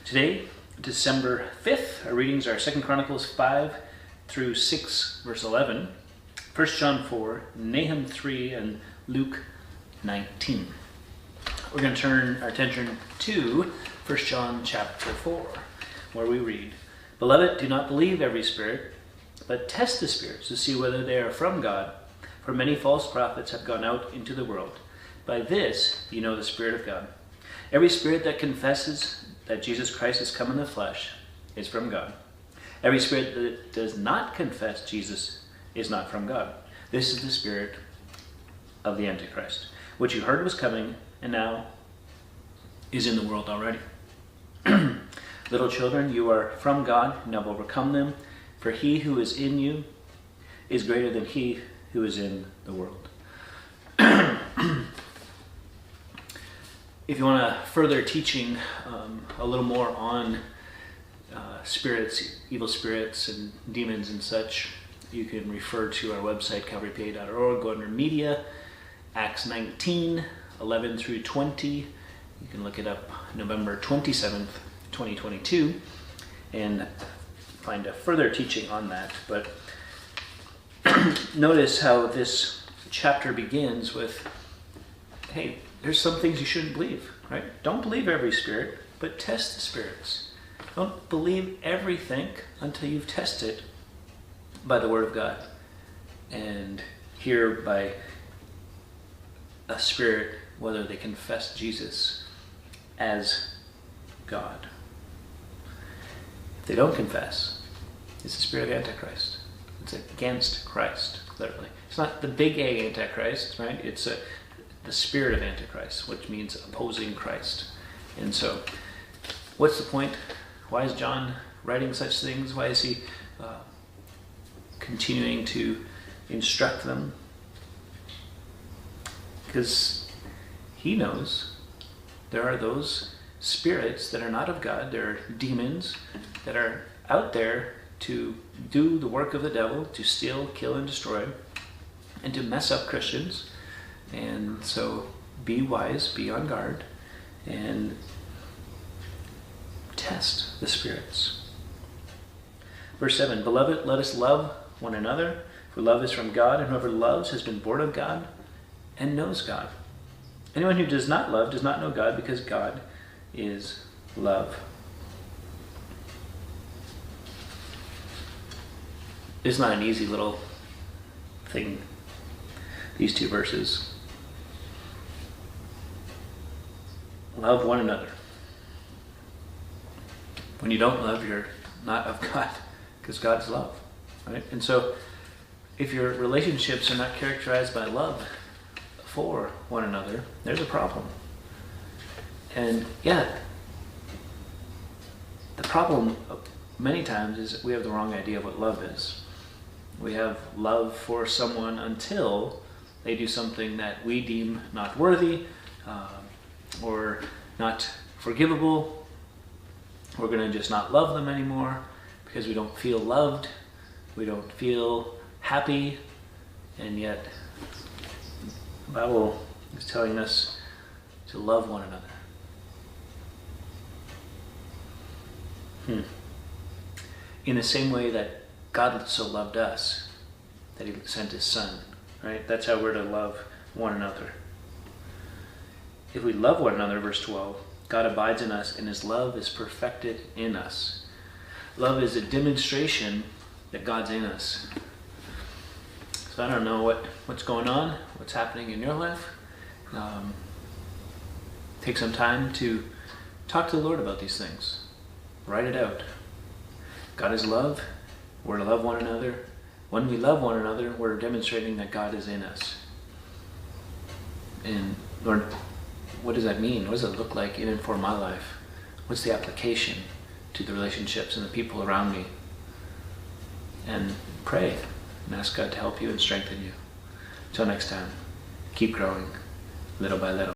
Today, December 5th, our readings are 2 Chronicles 5 through 6, verse 11, 1 John 4, Nahum 3, and Luke 19. We're going to turn our attention to 1 John chapter 4, where we read, "Beloved, do not believe every spirit, but test the spirits to see whether they are from God. For many false prophets have gone out into the world. By this you know the Spirit of God. Every spirit that confesses that Jesus Christ has come in the flesh is from God. Every spirit that does not confess Jesus is not from God. This is the spirit of the Antichrist, which you heard was coming and now is in the world already. Little children, you are from God and have overcome them, for he who is in you is greater than he who is in the world." If you want a further teaching, a little more on spirits, evil spirits and demons and such, you can refer to our website, calvarypa.org. Go under Media, Acts 19, 11 through 20. You can look it up November 27th, 2022, and find a further teaching on that. But notice how this chapter begins with, hey, there's some things you shouldn't believe, right? Don't believe every spirit, but test the spirits. Don't believe everything until you've tested by the Word of God. And here by a spirit, whether they confess Jesus as God. If they don't confess, it's the spirit of Antichrist. It's against Christ, clearly. It's not the big A Antichrist, right? It's the spirit of Antichrist, which means opposing Christ. And so, what's the point? Why is John writing such things? Why is he continuing to instruct them? Because he knows there are those spirits that are not of God. There are demons that are out there to do the work of the devil, to steal, kill, and destroy, and to mess up Christians. And so be wise, be on guard, and test the spirits. Verse 7, "Beloved, let us love one another, for love is from God, and whoever loves has been born of God and knows God. Anyone who does not love does not know God, because God is love." It's not an easy little thing, these two verses. Love one another. When you don't love, you're not of God, because God is love, right? And so if your relationships are not characterized by love for one another, there's a problem. And yeah, the problem many times is we have the wrong idea of what love is. We have love for someone until they do something that we deem not worthy, or not forgivable. We're going to just not love them anymore because we don't feel loved, we don't feel happy, and yet the Bible is telling us to love one another. In the same way that God so loved us, that he sent his Son, right? That's how we're to love one another. If we love one another, verse 12, God abides in us and his love is perfected in us. Love is a demonstration that God's in us. So I don't know what's going on, what's happening in your life. Take some time to talk to the Lord about these things. Write it out. God is love. We're to love one another. When we love one another, we're demonstrating that God is in us. And Lord, what does that mean? What does it look like in and for my life? What's the application to the relationships and the people around me? And pray and ask God to help you and strengthen you. Until next time, keep growing little by little.